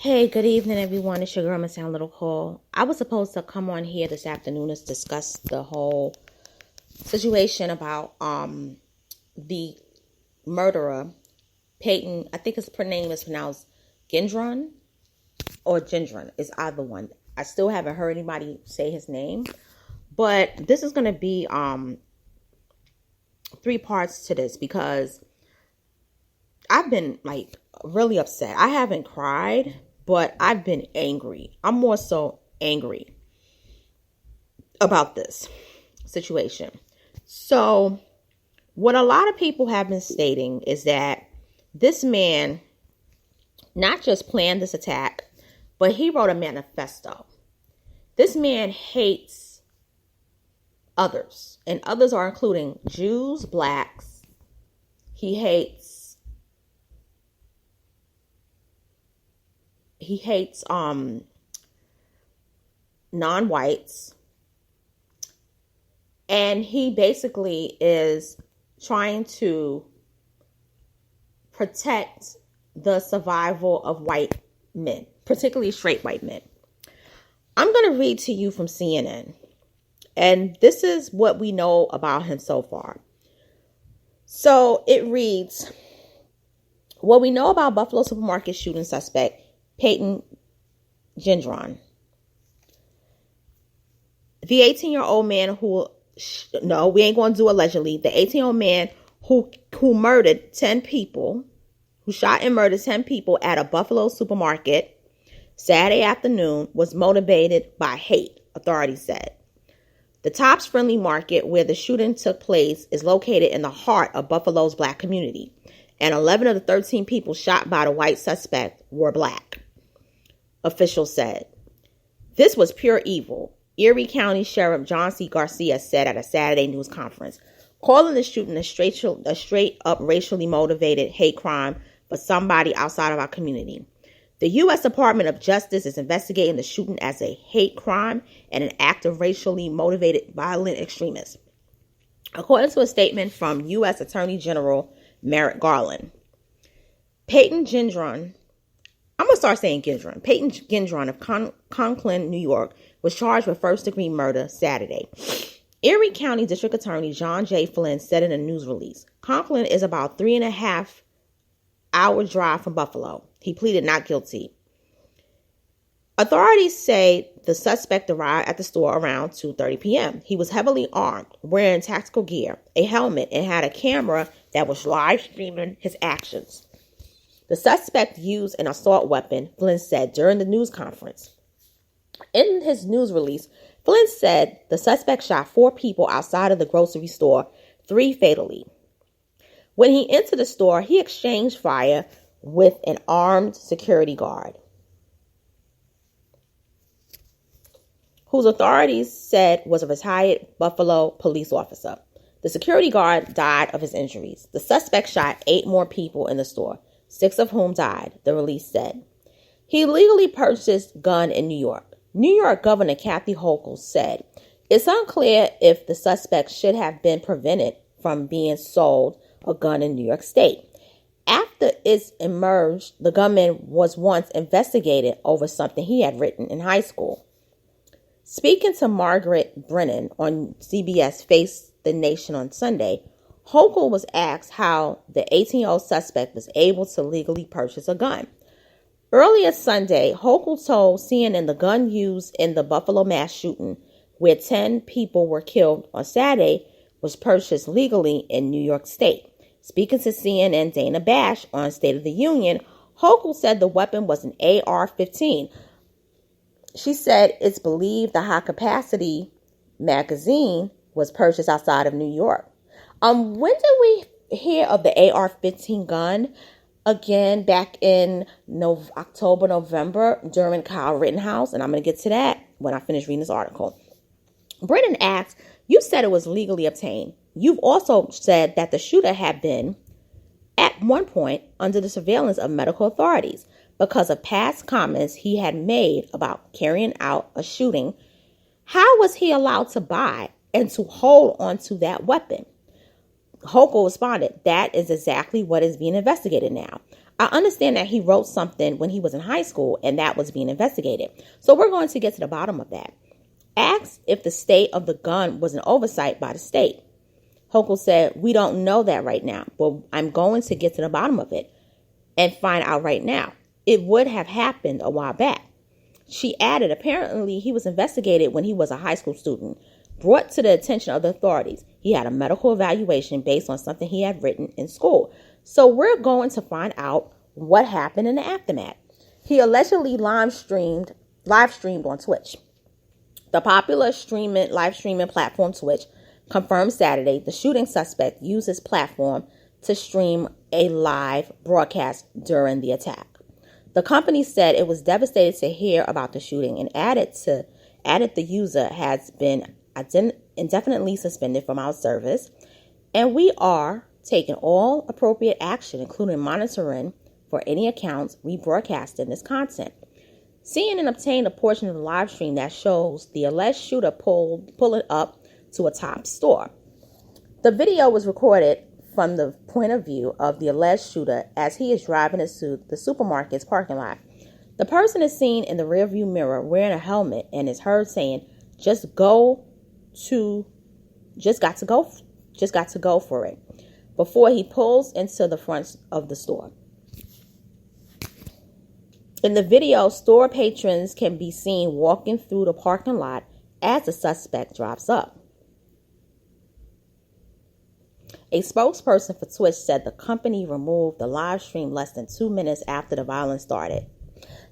Hey, good evening, everyone. It's your girl, Miss Sound Little Call. I was supposed to come on here this afternoon to discuss the whole situation about the murderer, Payton. I think his name is pronounced Gendron or Gendron. It's either one. I still haven't heard anybody say his name, but this is gonna be three parts to this because I've been like really upset. I haven't cried, but I've been angry. I'm more so angry about this situation. So what a lot of people have been stating is that this man not just planned this attack, but he wrote a manifesto. This man hates others, and others are including Jews, blacks. He hates non-whites, and he basically is trying to protect the survival of white men, particularly straight white men. I'm going to read to you from CNN, and this is what we know about him so far. So it reads, what we know about Buffalo supermarket shooting suspect Payton Gendron. The 18-year-old man no, we ain't going to do allegedly. The 18-year-old man who murdered 10 people, who shot and murdered 10 people at a Buffalo supermarket Saturday afternoon was motivated by hate, authorities said. The Tops Friendly Market, where the shooting took place, is located in the heart of Buffalo's black community, and 11 of the 13 people shot by the white suspect were black. Officials said. This was pure evil, Erie County Sheriff John C. Garcia said at a Saturday news conference, calling the shooting a straight-up racially motivated hate crime for somebody outside of our community. The U.S. Department of Justice is investigating the shooting as a hate crime and an act of racially motivated violent extremists, according to a statement from U.S. Attorney General Merrick Garland. Payton Gendron, I'm going to start saying Gendron. Payton Gendron of Conklin, New York, was charged with first-degree murder Saturday. Erie County District Attorney John J. Flynn said in a news release, Conklin is about 3.5-hour drive from Buffalo. He pleaded not guilty. Authorities say the suspect arrived at the store around 2:30 p.m. He was heavily armed, wearing tactical gear, a helmet, and had a camera that was live streaming his actions. The suspect used an assault weapon, Flynn said during the news conference. In his news release, Flynn said the suspect shot 4 people outside of the grocery store, 3 fatally. When he entered the store, he exchanged fire with an armed security guard, whose authorities said was a retired Buffalo police officer. The security guard died of his injuries. The suspect shot 8 more people in the store, 6 of whom died, the release said. He legally purchased a gun in New York. New York Governor Kathy Hochul said, it's unclear if the suspect should have been prevented from being sold a gun in New York State. After it emerged, the gunman was once investigated over something he had written in high school. Speaking to Margaret Brennan on CBS Face the Nation on Sunday, Hochul was asked how the 18-year-old suspect was able to legally purchase a gun. Earlier Sunday, Hochul told CNN the gun used in the Buffalo mass shooting, where 10 people were killed on Saturday, was purchased legally in New York State. Speaking to CNN Dana Bash on State of the Union, Hochul said the weapon was an AR-15. She said it's believed the high-capacity magazine was purchased outside of New York. When did we hear of the AR-15 gun? Again, back in October, November, during Kyle Rittenhouse, and I'm going to get to that when I finish reading this article. Brennan asked, you said it was legally obtained. You've also said that the shooter had been, at one point, under the surveillance of medical authorities because of past comments he had made about carrying out a shooting. How was he allowed to buy and to hold onto that weapon? Hochul responded, that is exactly what is being investigated now. I understand that he wrote something when he was in high school and that was being investigated. So we're going to get to the bottom of that. Asked if the state of the gun was an oversight by the state. Hochul said, "We don't know that right now, but I'm going to get to the bottom of it and find out right now. It would have happened a while back." She added, apparently he was investigated when he was a high school student, brought to the attention of the authorities. He had a medical evaluation based on something he had written in school. So we're going to find out what happened in the aftermath. He allegedly live streamed on Twitch. The popular live streaming platform Twitch confirmed Saturday the shooting suspect used his platform to stream a live broadcast during the attack. The company said it was devastated to hear about the shooting and added the user has been indefinitely suspended from our service, and we are taking all appropriate action, including monitoring for any accounts rebroadcasting this content. CNN obtained a portion of the live stream that shows the alleged shooter pulling up to a top store. The video was recorded from the point of view of the alleged shooter as he is driving into the supermarket's parking lot. The person is seen in the rearview mirror wearing a helmet and is heard saying, just got to go for it," before he pulls into the front of the store. In the video, store patrons can be seen walking through the parking lot as the suspect drives up. A spokesperson for Twitch said the company removed the live stream less than 2 minutes after the violence started.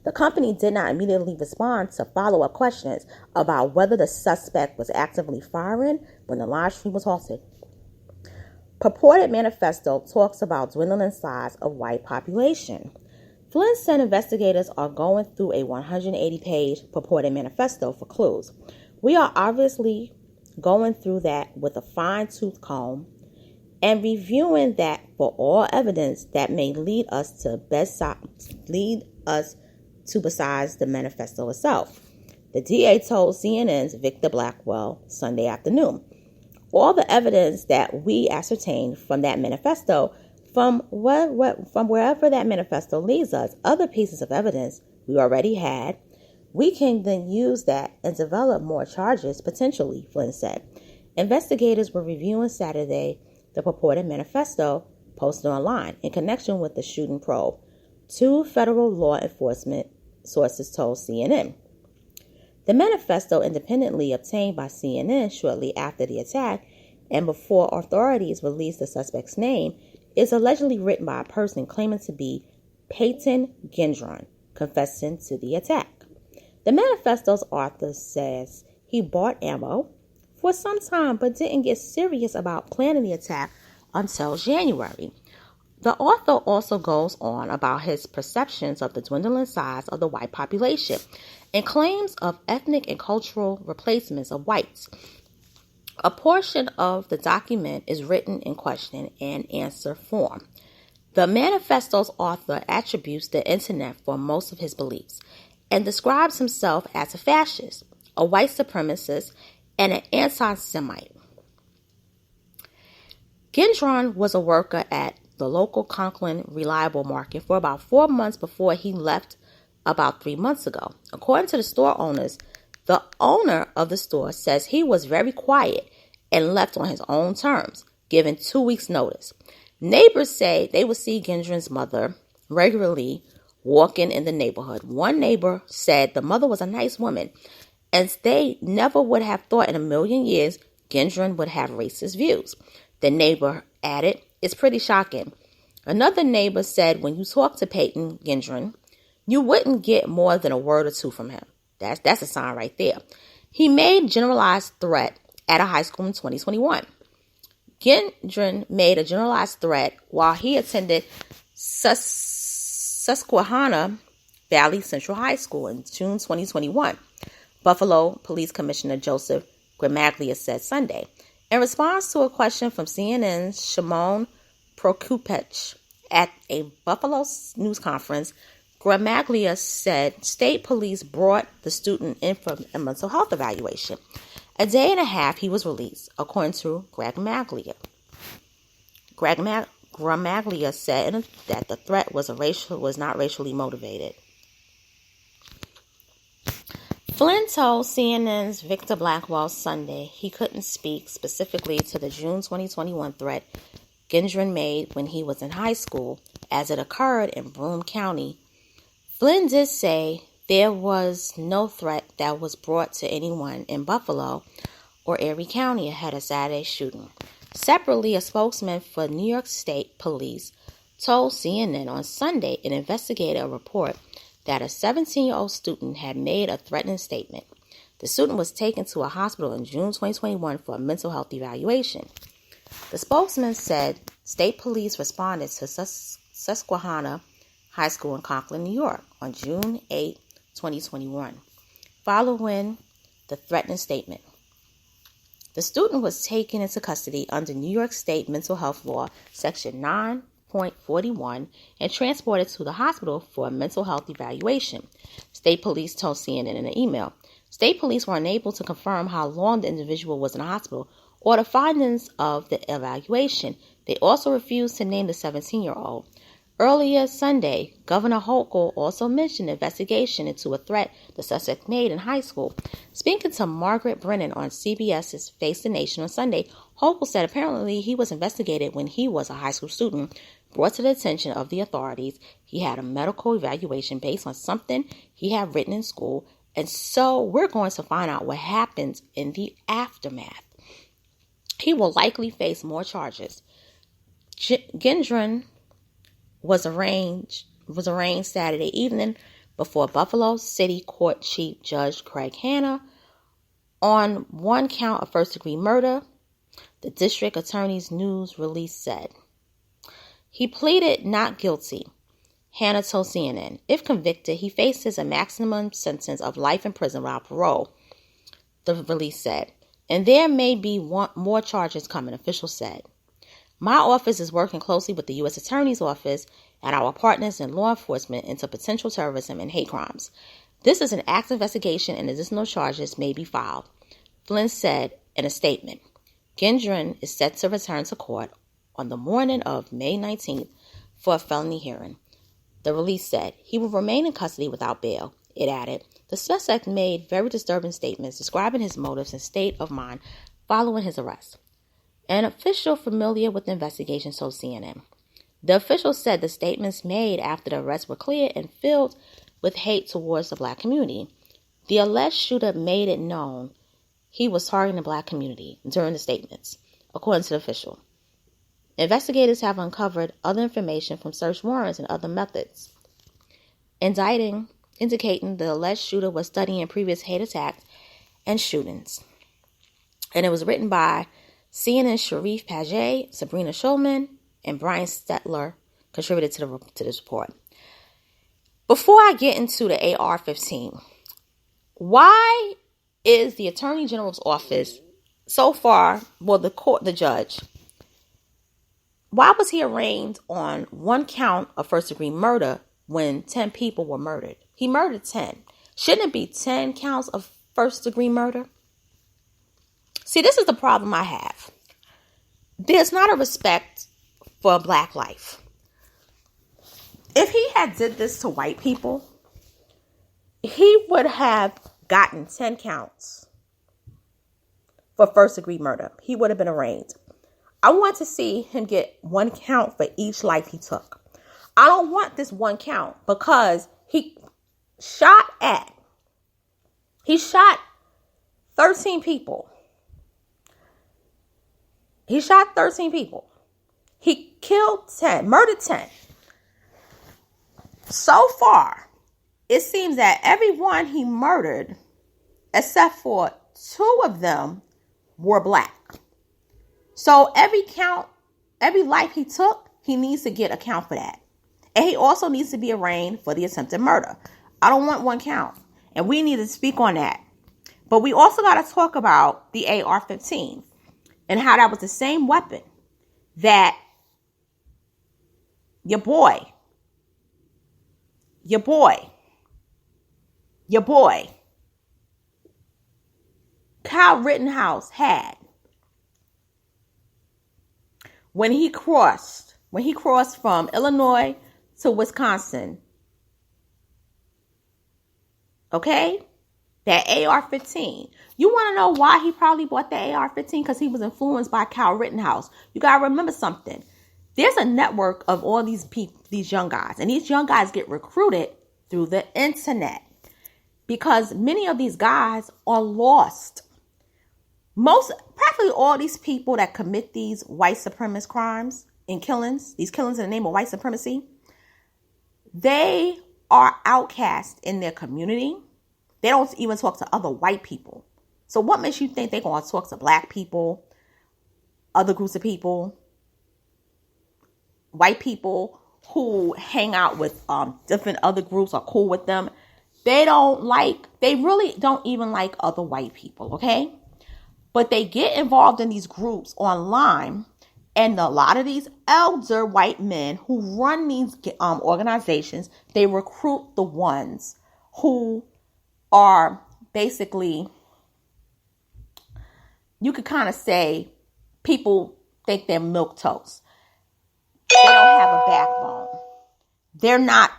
The company did not immediately respond to follow-up questions about whether the suspect was actively firing when the live stream was halted. Purported manifesto talks about dwindling size of white population. Flynn said investigators are going through a 180-page purported manifesto for clues. "We are obviously going through that with a fine-tooth comb and reviewing that for all evidence that may lead us to besides the manifesto itself," the DA told CNN's Victor Blackwell Sunday afternoon. "All the evidence that we ascertained from that manifesto, from wherever that manifesto leads us, other pieces of evidence we already had, we can then use that and develop more charges potentially," Flynn said. Investigators were reviewing Saturday the purported manifesto posted online in connection with the shooting probe, 2 federal law enforcement sources told CNN. The manifesto, independently obtained by CNN shortly after the attack and before authorities released the suspect's name, is allegedly written by a person claiming to be Payton Gendron, confessing to the attack. The manifesto's author says he bought ammo for some time but didn't get serious about planning the attack until January. The author also goes on about his perceptions of the dwindling size of the white population and claims of ethnic and cultural replacements of whites. A portion of the document is written in question and answer form. The manifesto's author attributes the internet for most of his beliefs and describes himself as a fascist, a white supremacist, and an anti-Semite. Gendron was a worker at the local Conklin Reliable Market for about 4 months before he left about 3 months ago. According to the store owners, the owner of the store says he was very quiet and left on his own terms, given 2 weeks' notice. Neighbors say they would see Gendron's mother regularly walking in the neighborhood. One neighbor said the mother was a nice woman, and they never would have thought in a million years Gendron would have racist views. The neighbor added, "It's pretty shocking." Another neighbor said when you talk to Payton Gendron, you wouldn't get more than a word or two from him. That's a sign right there. He made a generalized threat at a high school in 2021. Gendron made a generalized threat while he attended Susquehanna Valley Central High School in June 2021. Buffalo Police Commissioner Joseph Gramaglia said Sunday. In response to a question from CNN's Shimon Prokupech at a Buffalo news conference, Gramaglia said state police brought the student in for a mental health evaluation. A day and a half he was released, according to Gramaglia. Gramaglia said that the threat was not racially motivated. Flynn told CNN's Victor Blackwell Sunday he couldn't speak specifically to the June 2021 threat Gendron made when he was in high school, as it occurred in Broome County. Flynn did say there was no threat that was brought to anyone in Buffalo or Erie County ahead of Saturday's shooting. Separately, a spokesman for New York State Police told CNN on Sunday an investigator report that a 17-year-old student had made a threatening statement. The student was taken to a hospital in June 2021 for a mental health evaluation. The spokesman said state police responded to Susquehanna High School in Conklin, New York on June 8, 2021, following the threatening statement. The student was taken into custody under New York State Mental Health Law, Section 9.41, and transported to the hospital for a mental health evaluation, state police told CNN in an email. State police were unable to confirm how long the individual was in the hospital or the findings of the evaluation. They also refused to name the 17-year-old. Earlier Sunday, Governor Hochul also mentioned an investigation into a threat the suspect made in high school. Speaking to Margaret Brennan on CBS's Face the Nation on Sunday, Hochul said apparently he was investigated when he was a high school student, brought to the attention of the authorities. He had a medical evaluation based on something he had written in school, and so we're going to find out what happens in the aftermath. He will likely face more charges. Gendron was arraigned Saturday evening before Buffalo City Court Chief Judge Craig Hanna on one count of first-degree murder, the district attorney's news release said. He pleaded not guilty, Hanna told CNN. If convicted, he faces a maximum sentence of life in prison without parole, the release said. And there may be more charges coming, officials said. My office is working closely with the U.S. Attorney's Office and our partners in law enforcement into potential terrorism and hate crimes. This is an active investigation and additional charges may be filed, Flynn said in a statement. Gendron is set to return to court on the morning of May 19th for a felony hearing. The release said he will remain in custody without bail. It added, the suspect made very disturbing statements describing his motives and state of mind following his arrest. An official familiar with the investigation told CNN. The official said the statements made after the arrest were clear and filled with hate towards the black community. The alleged shooter made it known he was targeting the black community during the statements, according to the official. Investigators have uncovered other information from search warrants and other methods, indicating the alleged shooter was studying previous hate attacks and shootings. And it was written by CNN Sharif Pagé, Sabrina Schulman, and Brian Stetler contributed to this report. Before I get into the AR-15, why is the Attorney General's office so far, the judge, why was he arraigned on one count of first-degree murder when 10 people were murdered? He murdered 10. Shouldn't it be 10 counts of first-degree murder? See, this is the problem I have. There's not a respect for black life. If he had did this to white people, he would have gotten 10 counts for first-degree murder. He would have been arraigned. I want to see him get one count for each life he took. I don't want this one count because he shot 13 people. He shot 13 people. He killed 10, murdered 10. So far, it seems that everyone he murdered, except for 2 of them, were black. So every life he took, he needs to get a count for that. And he also needs to be arraigned for the attempted murder. I don't want one count. And we need to speak on that. But we also got to talk about the AR-15 and how that was the same weapon that your boy, Kyle Rittenhouse had when he crossed when he crossed from Illinois to Wisconsin. Okay? That AR-15. You want to know why he probably bought the AR-15? Because he was influenced by Kyle Rittenhouse. You got to remember something. There's a network of all these people, these young guys. And these young guys get recruited through the internet. Because many of these guys are lost. Practically all these people that commit these white supremacist crimes and killings, these killings in the name of white supremacy, they are outcast in their community. They don't even talk to other white people. So what makes you think they're going to talk to black people, other groups of people, white people who hang out with different other groups, are cool with them? They really don't even like other white people, okay? But they get involved in these groups online, and a lot of these elder white men who run these organizations, they recruit the ones who are basically, you could kind of say, people think they're milquetoast. They don't have a backbone. They're not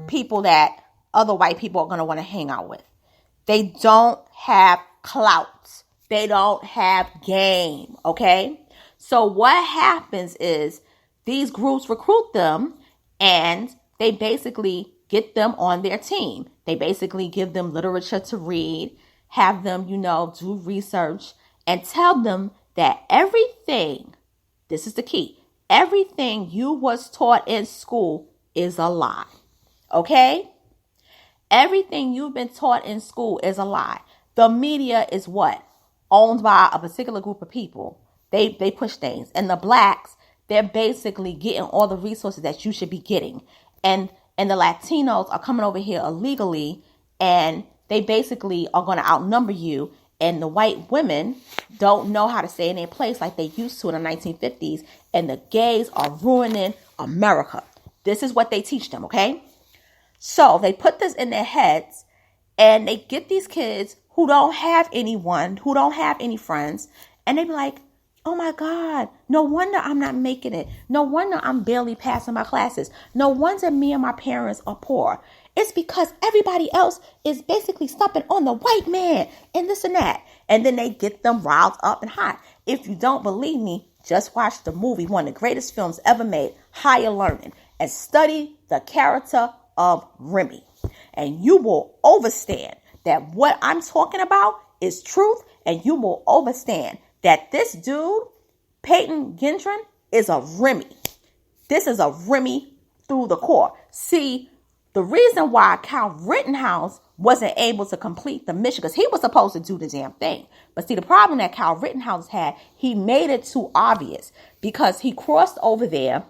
people that other white people are going to want to hang out with. They don't have clout. They don't have game, okay? So what happens is these groups recruit them, and they basically get them on their team. They basically give them literature to read, have them, do research, and tell them that everything, this is the key, everything you was taught in school is a lie, okay? Everything you've been taught in school is a lie. The media is what? Owned by a particular group of people. They push things. And the blacks, they're basically getting all the resources that you should be getting. And the Latinos are coming over here illegally, and they basically are going to outnumber you. And the white women don't know how to stay in their place like they used to in the 1950s. And the gays are ruining America. This is what they teach them, okay? So they put this in their heads, and they get these kids who don't have anyone, who don't have any friends, and they be like, oh my God, no wonder I'm not making it. No wonder I'm barely passing my classes. No wonder me and my parents are poor. It's because everybody else is basically stomping on the white man and this and that. And then they get them riled up and hot. If you don't believe me, just watch the movie, one of the greatest films ever made, Higher Learning, and study the character of Remy. And you will understand that what I'm talking about is truth, and you will understand that this dude, Payton Gendron, is a Remy. This is a Remy through the core. See, the reason why Kyle Rittenhouse wasn't able to complete the mission, because he was supposed to do the damn thing. But see, the problem that Kyle Rittenhouse had, he made it too obvious, because he crossed over there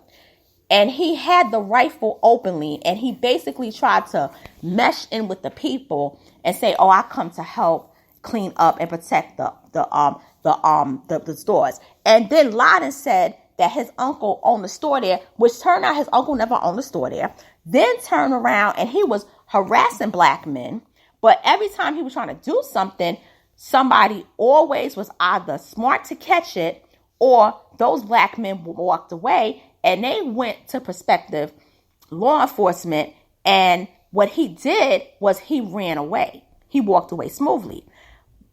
and he had the rifle openly, and he basically tried to mesh in with the people and say, oh, I come to help clean up and protect the stores. And then lied and said that his uncle owned the store there, which turned out his uncle never owned the store there. Then turned around and he was harassing black men. But every time he was trying to do something, somebody always was either smart to catch it, or those black men walked away, and they went to prospective law enforcement. And what he did was he ran away. He walked away smoothly.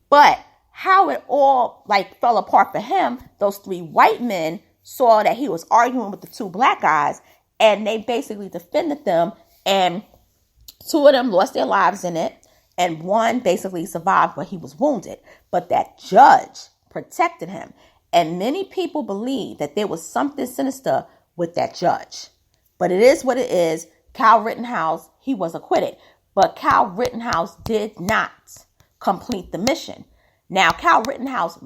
But how it all fell apart for him, those three white men saw that he was arguing with the two black guys, and they basically defended them, and two of them lost their lives in it, and one basically survived, but he was wounded. But that judge protected him. And many people believe that there was something sinister with that judge. But it is what it is. Kyle Rittenhouse, he was acquitted. But Kyle Rittenhouse did not complete the mission. Now, Kyle Rittenhouse,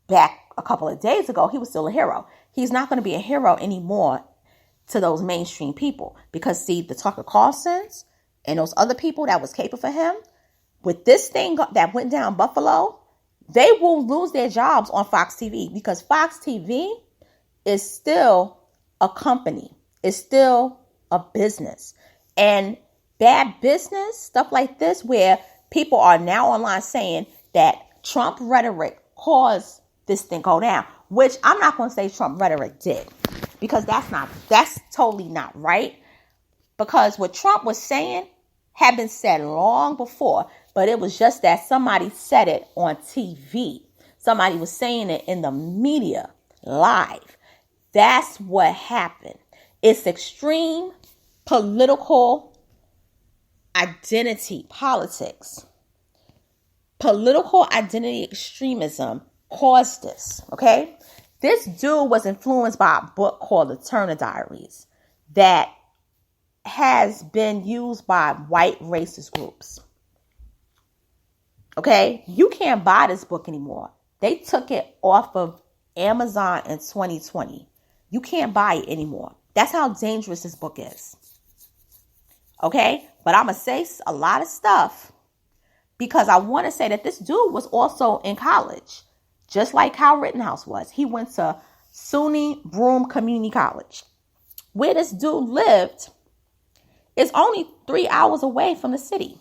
back a couple of days ago, he was still a hero. He's not going to be a hero anymore to those mainstream people. Because, see, the Tucker Carlsons and those other people that was caping for him, with this thing that went down Buffalo, they will lose their jobs on Fox TV. Because Fox TV is still a company. It's still a business. And bad business, stuff like this, where people are now online saying that Trump rhetoric caused this thing go down, which I'm not going to say Trump rhetoric did. because that's totally not right. Because what Trump was saying had been said long before, but it was just that somebody said it on TV. Somebody was saying it in the media live. That's what happened. It's extreme political identity politics. Political identity extremism caused this, okay? This dude was influenced by a book called The Turner Diaries that has been used by white racist groups. Okay? You can't buy this book anymore. They took it off of Amazon in 2020. You can't buy it anymore. That's how dangerous this book is. Okay? But I'm going to say a lot of stuff because I want to say that this dude was also in college, just like Kyle Rittenhouse was. He went to SUNY Broome Community College. Where this dude lived is only 3 hours away from the city.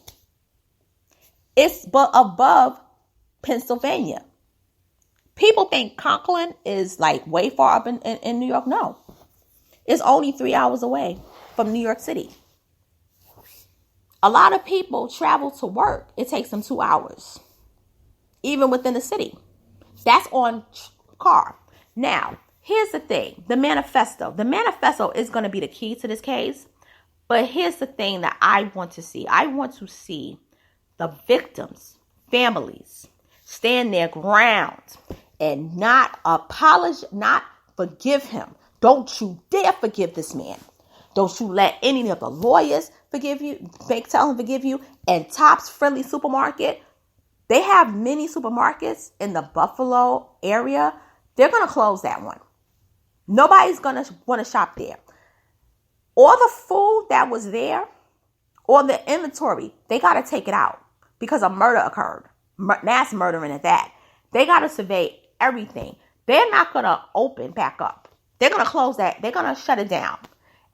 It's above Pennsylvania. People think Conklin is like way far up in New York. No. It's only 3 hours away from New York City. A lot of people travel to work. It takes them 2 hours, even within the city. That's on car. Now, here's the thing. The manifesto. The manifesto is going to be the key to this case. But here's the thing that I want to see. I want to see the victims, families, stand their ground and not apologize, not forgive him. Don't you dare forgive this man. Don't you let any of the lawyers forgive you, tell him forgive you. And Tops Friendly Supermarket, they have many supermarkets in the Buffalo area. They're going to close that one. Nobody's going to want to shop there. All the food that was there, or the inventory, they got to take it out because a murder occurred. Mass murdering at that. They got to survey everything. They're not going to open back up. They're going to close that. They're going to shut it down.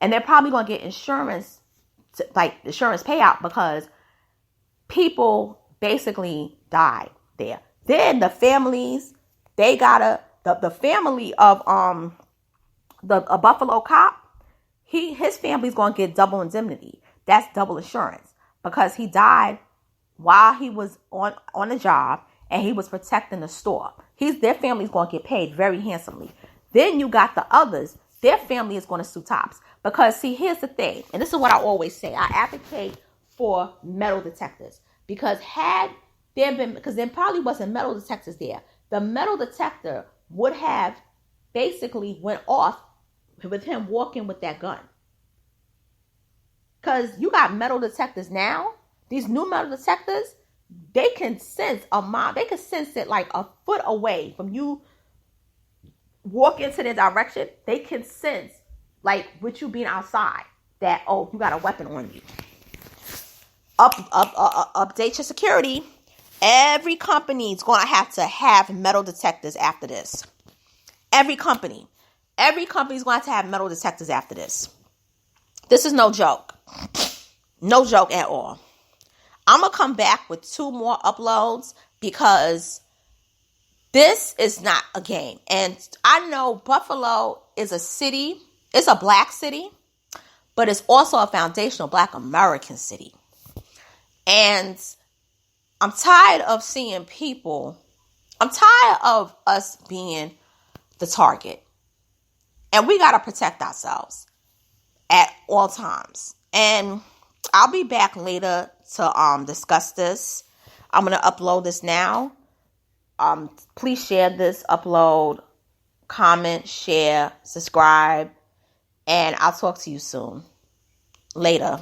And they're probably going to get insurance payout because people basically died there. Then the families, they got to, the family of a Buffalo cop, his family's going to get double indemnity. That's double insurance because he died while he was on the job and he was protecting the store. Their family's going to get paid very handsomely. Then you got the others. Their family is going to sue Tops because, see, here's the thing. And this is what I always say. I advocate for metal detectors because because there probably wasn't metal detectors there. The metal detector would have basically went off with him walking with that gun. Because you got metal detectors now. These new metal detectors, they can sense they can sense it like a foot away from you. Walk into their direction. They can sense, like with you being outside, that, oh, you got a weapon on you. Update your security. Every company is going to have metal detectors after this. Every company is going to have metal detectors after this. This is no joke. No joke at all. I'm going to come back with 2 more uploads because this is not a game. And I know Buffalo is a city. It's a black city, but it's also a foundational black American city. And I'm tired of seeing people. I'm tired of us being the target. And we got to protect ourselves at all times. And I'll be back later to discuss this. I'm going to upload this now. Please share this, upload, comment, share, subscribe, and I'll talk to you soon. Later.